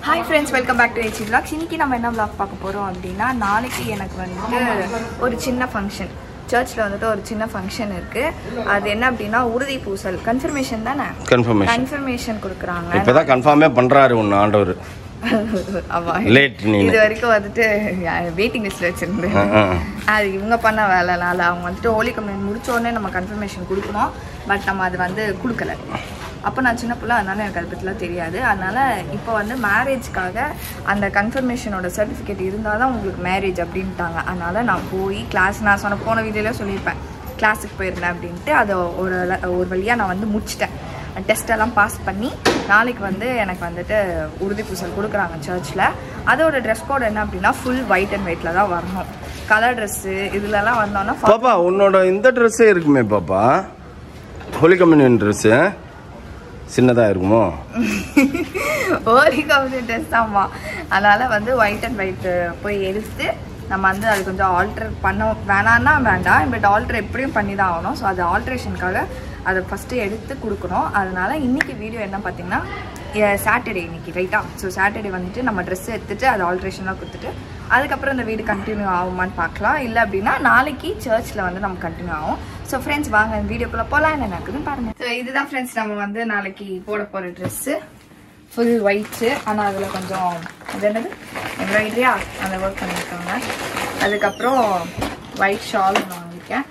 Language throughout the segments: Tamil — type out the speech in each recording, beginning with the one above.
Hi friends, welcome back to HC Vlogs. இன்னைக்கு நம்ம என்ன vlog பார்க்க போறோம் அப்படினா நாளைக்கு எனக்கு வந்து ஒரு சின்ன ஃபங்க்ஷன் சர்ச்ல வந்து ஒரு சின்ன ஃபங்க்ஷன் இருக்கு. அது என்ன அப்படினா உறுதி பூசல் கன்ஃபர்மேஷன் தானே? கன்ஃபர்மேஷன் கொடுக்கறாங்க. இப்போதான் கன்ஃபார்மே பண்றாரு உன்ன ஆண்டவர். ஆமா லேட் நீ இது வரைக்கும் வந்துட்டு வெயிட்டிங் லிஸ்ட்ல வச்சிருந்தேன். அது இவங்க பண்ண வேலைனால அவங்க வந்துட்டு ஹோலி கம்யூனியன் முடிச்ச உடனே நம்ம கன்ஃபர்மேஷன் கொடுக்கணும். பட் நம்ம அது வந்து கொடுக்கல. அப்போ நான் சின்ன பிள்ளை, அதனால எனக்கு அதை பற்றிலாம் தெரியாது. அதனால இப்போ வந்து மேரேஜ்க்காக அந்த கன்ஃபர்மேஷனோட சர்டிஃபிகேட் இருந்தால் தான் உங்களுக்கு மேரேஜ் அப்படின்ட்டாங்க. அதனால நான் போய் கிளாஸ், நான் சொன்ன போன வீடியோவில் சொல்லியிருப்பேன் கிளாஸுக்கு போயிருந்தேன் அப்படின்ட்டு. அதை ஒரு வழியாக நான் வந்து முடிச்சிட்டேன். டெஸ்ட்டெல்லாம் பாஸ் பண்ணி நாளைக்கு வந்து எனக்கு வந்துட்டு உறுதி பூசல் கொடுக்குறாங்க சர்ச்சில். அதோட ட்ரெஸ் கோட் என்ன அப்படின்னா ஃபுல் ஒயிட் அண்ட் ஒயிட்டில் தான் வரணும். கலர் ட்ரெஸ்ஸு இதுலலாம் வந்தோன்னா பாப்பா உன்னோட இந்த ட்ரெஸ்ஸே இருக்குமே பாப்பா, ஹோலி கம்யூனியன் ட்ரெஸ்ஸு சின்னதாக இருக்குமோ? ஹோலி கம்யூனியன் ட்ரெஸ் தான்மா. அதனால் வந்து ஒயிட் அண்ட் ஒயிட் போய் எடுத்து நம்ம வந்து அது கொஞ்சம் ஆல்ட்ரு பண்ண வேணான்னா வேண்டாம், பட் ஆல்ட்ரு எப்படியும் பண்ணி தான் ஆகணும். ஸோ அது ஆல்ட்ரேஷனுக்காக அதை ஃபஸ்ட்டு எடுத்து கொடுக்கணும். அதனால் இன்றைக்கி வீடியோ என்ன பார்த்திங்கன்னா சாட்டர்டே இன்றைக்கி ரைட்டாக. ஸோ சாட்டர்டே வந்துட்டு நம்ம ட்ரெஸ் எடுத்துகிட்டு அதை ஆல்ட்ரேஷனாக கொடுத்துட்டு அதுக்கப்புறம் இந்த வீடு கண்டினியூ ஆகுமான்னு பார்க்கலாம். இல்லை அப்படின்னா நாளைக்கு சர்ச்சில் வந்து நம்ம கண்டினியூ ஆகும். ஸோ ஃப்ரெண்ட்ஸ் வாங்க வீடியோக்குள்ளே போகலாம், என்ன நடக்குதுன்னு பாருங்கள். ஸோ இதுதான் ஃப்ரெண்ட்ஸ் நம்ம வந்து நாளைக்கு போட போகிற ட்ரெஸ்ஸு ஃபுல் ஒயிட்ஸு. ஆனால் அதில் கொஞ்சம் அது என்னது எம்ப்ராய்டரியா அந்த ஒர்க் பண்ணியிருக்காங்க. அதுக்கப்புறம் ஒயிட் ஷால் நான் வாங்கியிருக்கேன்.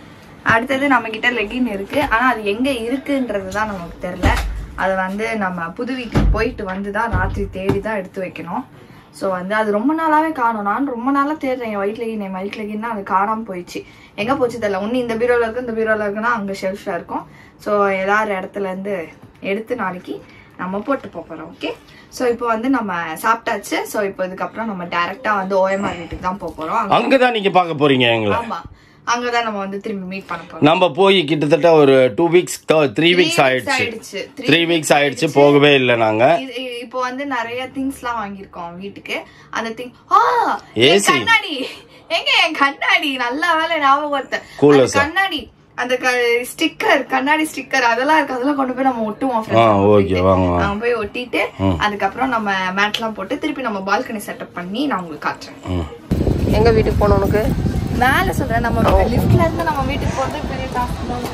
அடுத்தது நம்மக்கிட்ட லெகின் இருக்குது. ஆனால் அது எங்கே இருக்குன்றது தான் நமக்கு தெரில. அதை வந்து நம்ம புது வீட்டுக்கு போயிட்டு வந்து தான் ராத்திரி தேடி தான் எடுத்து வைக்கணும். ஸோ வந்து அது ரொம்ப நாளாகவே காணும். நான் ரொம்ப நாளாக தேடுறேன் என் ஒயிட் லெகின்னா அது காணாமல் போயிடுச்சு. எங்கே போச்சு தெரியல. ஒன்று இந்த பீரோவில் இருக்குது, இந்த பீரோவில் இருக்குன்னா அங்கே ஷெல்ஃபில் இருக்கும். ஸோ ஏதாவது இடத்துலேருந்து எடுத்து நாளைக்கு நம்ம போட்டு போகிறோம். ஓகே, ஸோ இப்போ வந்து நம்ம சாப்பிட்டாச்சு. ஸோ இப்போ இதுக்கப்புறம் நம்ம டேரெக்டாக வந்து OMR வீட்டுக்கு தான் போகிறோம். அங்கே தான் நீங்கள் பார்க்க போகிறீங்க எங்களை? ஆமாம், அங்கதான் நம்ம வந்து திரும்பி மீட் பண்ண போறோம். நம்ம போய் கிட்டத்தட்ட ஒரு 2 வீக்ஸ் 3 வீக்ஸ் ஆயிடுச்சு. 3 வீக்ஸ் ஆயிடுச்சு, போகவே இல்லை நாங்க. இப்போ வந்து நிறைய திங்ஸ்லாம் வாங்கியிருக்கோம் வீட்டுக்கு. அந்த திங் கண்ணாடி எங்க, என் கண்ணாடி நல்ல வேலை ஞாபகம். கண்ணாடி அந்த ஸ்டிக்கர், கண்ணாடி ஸ்டிக்கர் அதெல்லாம் இருக்கு. அதெல்லாம் கொண்டு போய் நம்ம ஒட்டுவோம். நம்ம போய் ஒட்டிட்டு அதுக்கப்புறம் நம்ம மேட்லாம் போட்டு திருப்பி நம்ம பால்கனி செட்டப் பண்ணி நான் உங்களுக்கு காட்டுறேன். எங்க வீட்டுக்கு போனோம் உனக்கு மேல சொல்றேன். நம்ம லிஃப்ட்ல இருந்து நம்ம வீட்டுக்கு போறது பெரிய டாஸ்க் தான்.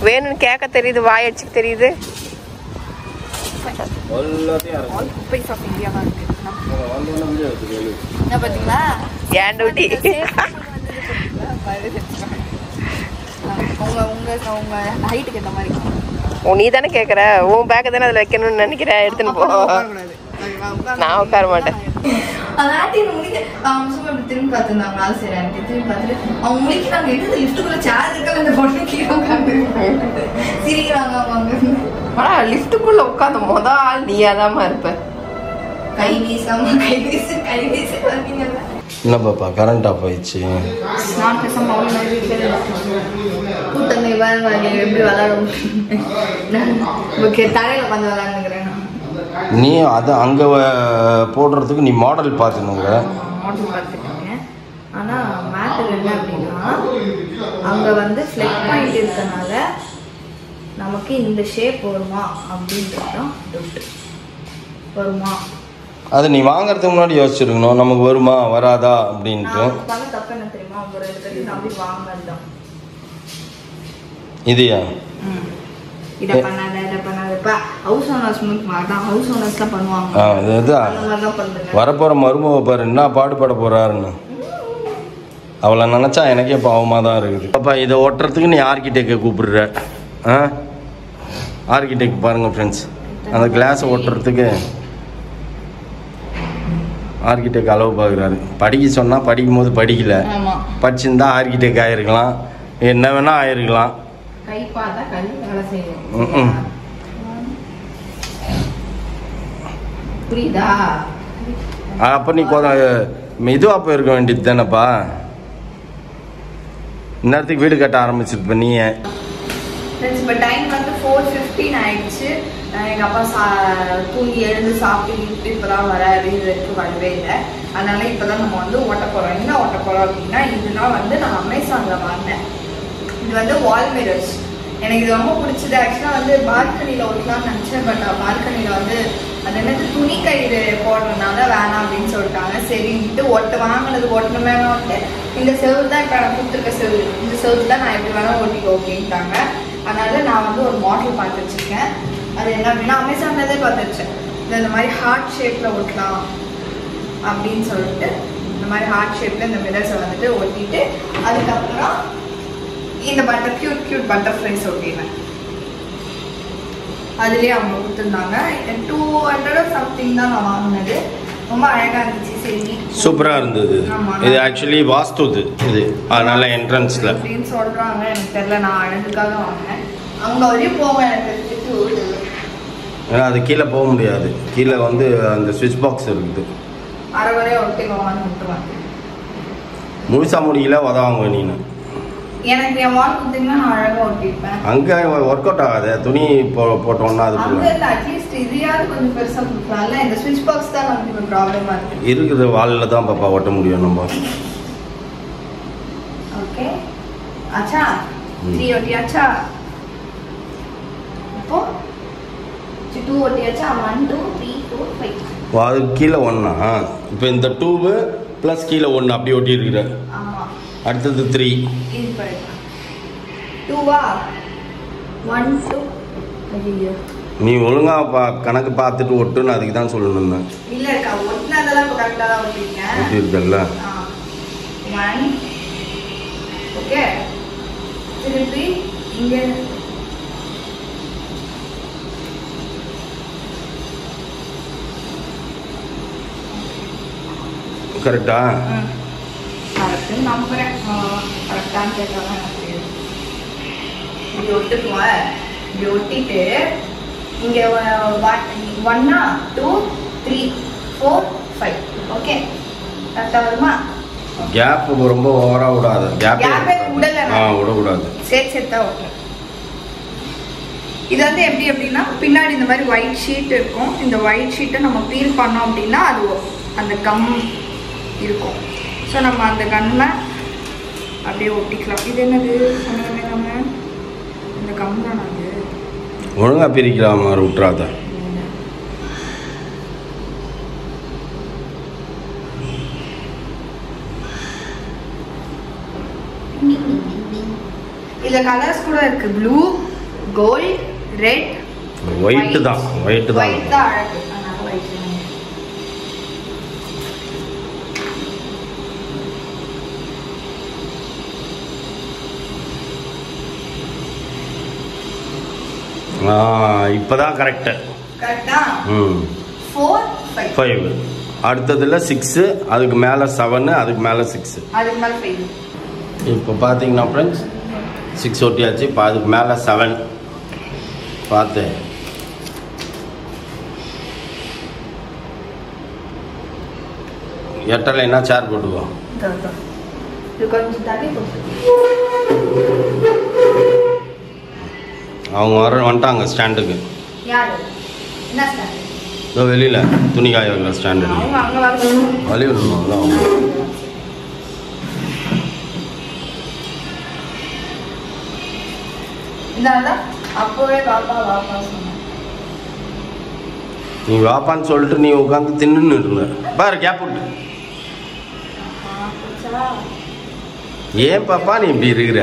வேணும்னு கேட்க தெரியுது, வாய் அடிச்சுக்க தெரியுது. ஆல் குப்பைஸ் ஆஃப் இந்தியா தான் இருக்கு. என்ன பாத்தீங்களா ஏன் டியூட்டி? உங்க ஹைட்டுக்கு ஏத்த மாதிரி நீ தானே கேக்குற, உன் பேக்க தானே அதுல வைக்கணும்னு நினைக்கிற, எடுத்துன்னு போ. நான் உட்கார மாட்டேன். திரும்பி பார்த்துருந்தாங்க ஆள் சரி எனக்கு திரும்பி பார்த்துட்டு அவங்க முடிக்கிறாங்க. எது லிஃப்ட்டுக்குள்ள சேர் இருக்காங்க, இந்த பொண்ணு கீழே உட்காந்து சிரிக்கிறாங்க. அவங்க லிஃப்ட்டுக்குள்ள உட்காந்து மொத ஆள் நீயாதாமா இருப்ப. கை வீசாம கை வீசு பார்த்தீங்கல்ல. என்ன பாப்பா கரண்ட் ஆஃப் ஆயிடுச்சு. நான் பேசாம அவ்வளோ கூட்டங்க எப்படி விளையாடும் தரையில உட்காந்து விளையாடுங்கிறேன். நீ அதை அங்கே போடுறதுக்கு நீ மாடல் பார்த்துனுங்க. மாடல் பார்த்துக்கோங்க. ஆனால் மேட்டர் என்ன அப்படின்னா அங்கே வந்து ஃப்ளெக் பாயிண்ட் இருக்கனால நமக்கு இந்த ஷேப் வருமா அப்படின்றது தான் டவுட். வருமா அது நீ வாங்கறதுக்கு முன்னாடி யோசிச்சிருக்கணும், நமக்கு வருமா வராதா அப்படின்ட்டு. பண்ண தப்பு என்ன தெரியுமா, அவங்க 2 பேரும் நம்பி வாங்கினதுதான். இதுயா இதை பண்ணாத ஹவுஸ் ஓனர்ஸ் மாட்டான். ஹவுஸ் ஓனர்ஸ் தான் பண்ணுவாங்க. வரப்போற மருமக பாரு என்ன பாடுபட போறாருன்னு. அவளை நினைச்சா எனக்கே பாவமாக தான் இருக்குது. பாப்பா இதை ஒட்டுறதுக்கு நீ ஆர்கிடெக்டை கூப்பிடுற. ஆர்கிடெக்ட் பாருங்க ஃப்ரெண்ட்ஸ், அந்த கிளாஸை ஒட்டுறதுக்கு ஆர்கிடெக்ட் அளவு பார்க்குறாரு. படிக்க சொன்னால் படிக்கும் போது படிக்கல, படிச்சிருந்தா ஆர்கிடெக்ட் ஆகிருக்கலாம், என்ன வேணா ஆயிருக்கலாம். புரியுதா? அப்போ நீ மெதுவாக போயிருக்க வேண்டியது தானேப்பா. இந்நேரத்துக்கு வீடு கட்ட ஆரம்பிச்சிருப்ப நீ. இப்போ டைம் வந்து 4:15 ஆயிடுச்சு. எங்கள் அப்பா தூங்கி எழுந்து சாப்பிட்டு இப்போதான் வராது, இது வரைக்கும் வரவே இல்லை. அதனால இப்போதான் நம்ம வந்து ஓட்ட போகிறோம். என்ன ஓட்ட போகிறோம் அப்படின்னா இதுதான் வந்து நான் அமேசானில் வாங்கினேன். இது வந்து வால் மிரர்ஸ். எனக்கு இது ரொம்ப பிடிச்சது. ஆக்சுவலாக வந்து பால்கனியில் ஒட்டலாம்னு நினச்சேன். பட் பால்கனியில் வந்து அது என்னது துணி கயிறு சரின்ட்டு வாங்கினது ஓட்டணுமே வந்துட்டு இந்த செவுரு தான் இப்போ நான் கொடுத்துருக்க செவுரு, இந்த செவுரு தான் நான் எப்படி வேணாலும் ஓட்டிக்க ஓகேன்ட்டாங்க. அதனால நான் வந்து ஒரு மாடல் பார்த்து வச்சிருக்கேன். அது என்ன அப்படின்னா அமேசான்லதே பார்த்து வச்சேன். இந்த மாதிரி ஹார்ட் ஷேப்ல ஒட்டலாம் அப்படின்னு சொல்லிட்டு இந்த மாதிரி ஹார்ட் ஷேப்ல இந்த மிரர்ஸை வந்துட்டு ஒட்டிட்டு அதுக்கப்புறம் இந்த கியூட் பட்டர்ஃப்ளைஸ் ஒட்டினேன். அதுலேயே அவங்க கொடுத்துருந்தாங்க. 200 சம்திங் தான் நான் வாங்கினது. ரொம்ப அழகாக இருந்துச்சு. சரி சூப்பராக இருந்தது. இது ஆக்சுவலி வாஸ்து இது, அதனால என்ட்ரன்ஸில் அப்படின்னு சொல்கிறாங்க. எனக்கு தெரியல, நான் அழகுக்காக வாங்கினேன். அவங்க வரையும் போவேன் எனக்கு. ஏன்னா அது கீழே போக முடியாது. கீழே வந்து அந்த ஸ்விட்ச் பாக்ஸ் இருக்குது. அரை வரையும் ஒட்டிக்குவான்னு விட்டுருவாங்க. முழுசா முடியல உதவாங்க நீனு. எனக்கு என் வால் கொடுத்தீங்கன்னா நான் அழகாக ஒட்டிப்பேன். அங்கே ஒர்க் அவுட் ஆகாது. துணி போட்டோம்னா அது அட்லீஸ்ட் இதையாவது கொஞ்சம் பெருசாக கொடுக்கலாம்ல. இந்த ஸ்விட்ச் பாக்ஸ் தான் நமக்கு ஒரு ப்ராப்ளமாக இருக்குது. இருக்குது வாலில் தான் பாப்பா ஒட்ட முடியும் நம்ம. ஓகே ஆச்சா 3 ஒட்டியாச்சா? இப்போ 2 ஒட்டியாச்சா? 1 2 3 4 5. அதுக்கு கீழே ஒன்றா? இப்போ இந்த 2 ப்ளஸ் கீழே 1 அப்படி ஒட்டி இருக்கிற. ஆமாம். அடுத்தது 3. இது பாரு 2வா 1 2. ஐயோ நீ ஒழுங்கா கணக்கு பார்த்துட்டு ஒட்டுன்னு அதுக்கு தான் சொல்லணும். இல்ல இருக்கா ஒட்டினதெல்லாம் இப்போ கரெக்டாக தான் ஒட்டிருக்கேன். ஒட்டி இருக்கல்ல. 1 ஓகே. திருப்பி இங்கே கரெக்டா? கரெக்டு நம்புறேன். கரெக்டான்னு கேட்கலாம் எனக்கு தெரியாது. இப்படி ஒட்டுக்குவேன். இப்படி ஒட்டிட்டு இங்கே 1 2 3 4 5. ஓகே கரெக்டாக வருமா? கேப் ரொம்ப ஓவரா விடாது. கேப்பே விடல. விடக்கூடாது. சேர்த்தா ஓகே. இது வந்து எப்படி அப்படின்னா பின்னாடி இந்த மாதிரி ஒயிட் ஷீட் இருக்கும். இந்த ஒயிட் ஷீட்டை நம்ம பீல் பண்ணோம் அப்படின்னா அது அந்த கம் இருக்கும். ஸோ நம்ம அந்த கம்மில் அப்படியே ஒட்டிக்கலாம். இது என்னது சொன்ன நம்ம இந்த கம் தான் அது ஒழுங்கா பிரிக்கலாம் மாதிரி விட்டுறாத. இதுல கலர்ஸ் கூட இருக்கு. ப்ளூ, கோல்ட், ரெட், ஒயிட் தான். ஒயிட் தான் அழகு. அதனால ஒயிட். இப்பதான் கரெக்ட். கரெக்டா? 4 5. அடுத்ததுல 6, அதுக்கு மேல 7, அதுக்கு மேல 6, அதுக்கு மேல 5. இப்போ பாத்தீங்கன்னா ஃப்ரெண்ட்ஸ் 6 ஒட்டியாச்சு. இப்போ அதுக்கு மேல 7 பார்த்து எட்டலைன்னா சேர் போட்டுக்கோ. இது கொஞ்சம் தள்ளி போட்டு. அவங்க வந்துட்டாங்க ஸ்டாண்டுக்கு. யாரு? என்ன ஸ்டாண்ட்? இதோ வெளியில துணி காய வைக்கிற ஸ்டாண்டு. அவங்க அங்க வரணும். வழி விடணும்ல அவங்க. இந்தாண்டா அப்போவே பாப்பா வாப்பா சொன்னேன். நீ வாப்பான்னு சொல்லிட்டு நீ உட்காந்து தின்னுன்னு இருந்த பாரு. கேப் விட்டு. ஏன் பாப்பா நீ இப்படி இருக்கிற?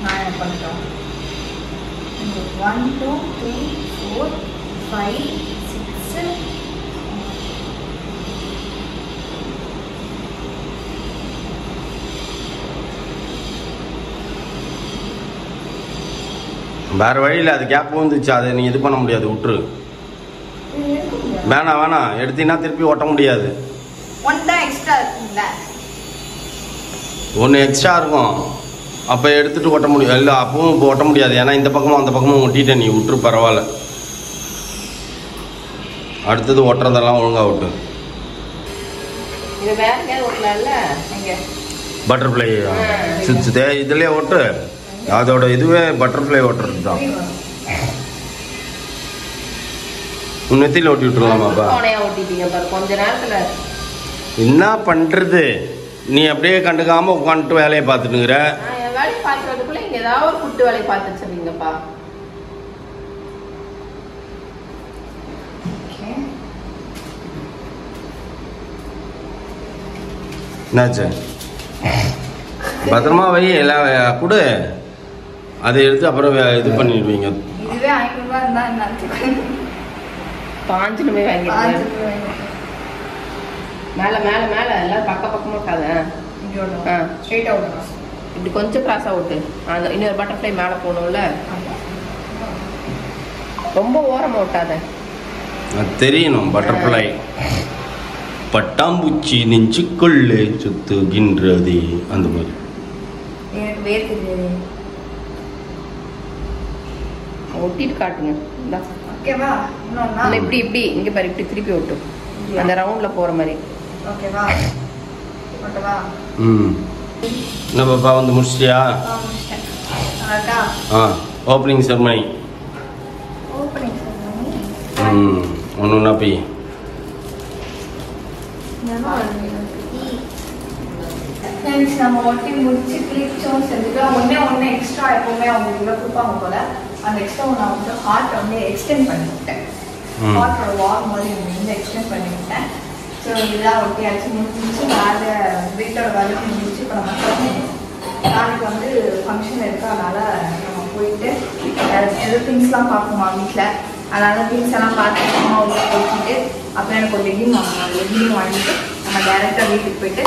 நான் என்ன பண்ணிட்டோம்? 1 2 3 4 5 6 வேற வழியில் அது கேப் வந்துச்சு. அதை நீ இது பண்ண முடியாது. விட்டுரு. வேணாம் எடுத்தீங்கன்னா திருப்பி ஒட்ட முடியாது. ஒன்று எக்ஸ்ட்ரா இருக்கும். அப்போ எடுத்துட்டு ஒட்ட முடியும். இல்லை அப்பவும் இப்போ ஒட்ட முடியாது. ஏன்னா இந்த பக்கமும் அந்த பக்கமும் ஒட்டிட்டேன். நீ விட்டுரு பரவாயில்ல. அடுத்தது ஒட்டுறதெல்லாம் ஒழுங்காக விட்டு. பட்டர்ஃப்ளை இதுலேயே ஒட்டு. அதோட இதுவே பட்டர்ஃப்ளை ஓட்டுறது தான். நெத்தியில் ஓட்டி விட்டுருலாமாப்பா? கொஞ்ச நேரத்துல என்ன பண்றது? நீ அப்படியே கண்டுக்காம உட்காந்துட்டு வேலையை பார்த்துட்டுங்கிற. வேலையை பார்க்கறதுக்குள்ள இங்க ஏதாவது ஒரு குட்டு வேலையை பார்த்து வச்சிருக்கீங்கப்பா. என்னாச்சு? பத்திரமா வை, எல்லாம் கொடு. அதை எடுத்து அப்புறம் இது பண்ணிடுவீங்க. இதுவே 500 ரூபா இருந்தா என்ன? பாஞ்சுன்னு போய் வாங்கிடுவேன். மேலே மேலே மேலே எல்லாம் பக்கமாக இருக்காத. ஸ்ட்ரெயிட்டாக விடணும். இப்படி கொஞ்சம் கிராஸாக விட்டு அந்த இன்னொரு பட்டர்ஃப்ளை மேலே போகணும்ல. ரொம்ப ஓரமாக விட்டாத. தெரியணும். பட்டர்ஃப்ளை பட்டாம்பூச்சி நெஞ்சுக்குள்ளே சுத்துகின்றது அந்த மாதிரி. எனக்கு வேர்க்குது. ஒட்டிட்டு காட்டுங்க. ஓகேவா? இப்படி இப்படி இங்கே பாரு, இப்படி திருப்பி விட்டு அந்த ரவுண்டில் போகிற மாதிரி. ஓகேவா? ஓகேவா? என்ன பாப்பா வந்து முடிச்சிட்டியா? Opening ceremony. ஒன்று ஒன்றா போய் நம்ம ஒட்டி முடிச்சு கிளிச்சோம் செஞ்சுக்கலாம். ஒன்று எக்ஸ்ட்ரா எப்பவுமே அவங்க இவ்வளோ கொடுப்பாங்க போல. அந்த எக்ஸ்ட்ரா நான் வந்து ஹார்ட்டை வந்து எக்ஸ்டெண்ட் பண்ணி விட்டேன். ஹார்ட்டோட வால் மாதிரி வந்து எக்ஸ்டெண்ட் பண்ணி விட்டேன். ஸோ இதெல்லாம் ஒட்டியாச்சு முடிச்சு வேலை வீட்டோட வேலை முடிச்சு இப்போ நம்ம நாளைக்கு வந்து ஃபங்க்ஷன் இருக்குது. அதனால் நம்ம போயிட்டு எது திங்ஸ்லாம் பார்க்கணுமா வீட்டில். அதனால் திங்ஸ் எல்லாம் பார்த்து சும்மா உள்ள போய்க்கிட்டு அப்புறம் எனக்கு ஒரு லெகின் வாங்கணும். லெகின் வாங்கிட்டு நம்ம டேரெக்டாக வீட்டுக்கு போயிட்டு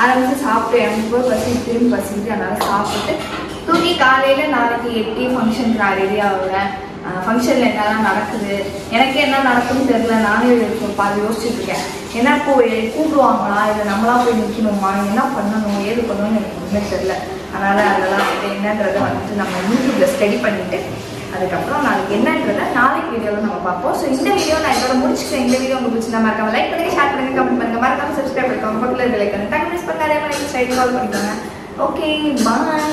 ஆரம்பித்து சாப்பிட்டு எனக்கு போய் பசிக்கு திரும்பி பசிக்கிட்டு அதனால் சாப்பிட்டு தூங்கி காலையில் நாளைக்கு 8 ஃபங்க்ஷனுக்கு நான் ரெடி ஆகுறேன். ஃபங்க்ஷனில் என்னெல்லாம் நடக்குது, எனக்கு என்ன நடக்குதுன்னு தெரியல. நானே பாதி யோசிச்சுட்டு இருக்கேன். ஏன்னா இப்போ கூப்பிடுவாங்களா இல்லை நம்மளாம் போய் நிற்கணுமா, என்ன பண்ணணும் ஏது பண்ணணும்னு எனக்கு ஒன்றுமே தெரியல. அதனால் அதெல்லாம் வந்து என்னன்றதை வந்துட்டு நம்ம யூடியூப்பில் ஸ்டடி பண்ணிவிட்டு அதுக்கப்புறம் நாளைக்கு என்னன்றதை நாளைக்கு வீடியோவில் நம்ம பார்ப்போம். ஸோ இந்த வீடியோ நான் இதோட முடிச்சுட்டேன். இந்த வீடியோ உங்களுக்கு பிடிச்சிருந்தா மறக்காம லைக் பண்ணுங்க, ஷேர் பண்ணுங்க, கமெண்ட் பண்ணுங்க, மறக்காம சப்ஸ்கிரைப் பண்ணிக்கோங்க. பக்கத்தில் லைக் பண்ணுங்க, டக்கு மிஸ் பண்ணாதே மாதிரி சைடு கால் பண்ணிக்கோங்க. ஓகே, பாய்.